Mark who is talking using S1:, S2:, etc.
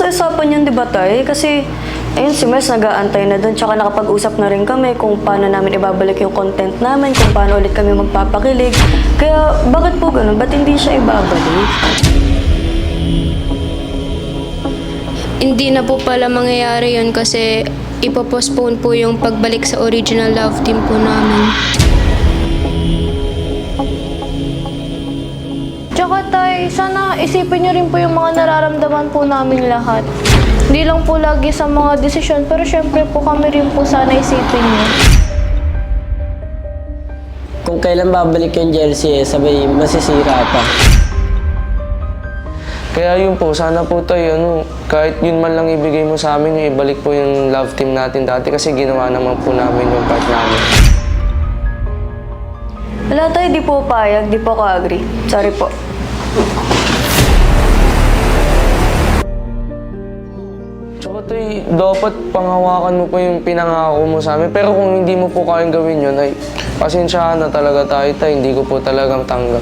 S1: sa usapan yun, di ba, tay? Kasi, ayun, si Miles nag-aantay na doon. Tsaka nakapag-usap na rin kami kung paano namin ibabalik yung content namin, kung paano ulit kami magpapakilig. Kaya, bakit po ganun? Ba't hindi siya ibabalik?
S2: Hindi na po pala mangyayari yun kasi ipopostpone po yung pagbalik sa original love team po namin.
S3: Tsaka tay, sana isipin niyo rin po yung mga nararamdaman po namin lahat. Hindi lang po lagi sa mga desisyon, pero syempre po kami rin po sana isipin niyo.
S4: Kung kailan babalik yung jersey, sabay masisira pa.
S5: Kaya yun po, sana po tayo, kahit yun man lang ibigay mo sa amin, ibalik po yung love team natin dati kasi ginawa naman po namin yung part namin.
S1: Wala tayo, di po payag, di po ka-agree. Sorry po.
S5: Tsaka tayo, dapat panghawakan mo po yung pinangako mo sa amin. Pero kung hindi mo po kayang gawin yun, ay pasensyahan na talaga tayo, hindi ko po talagang tanggap.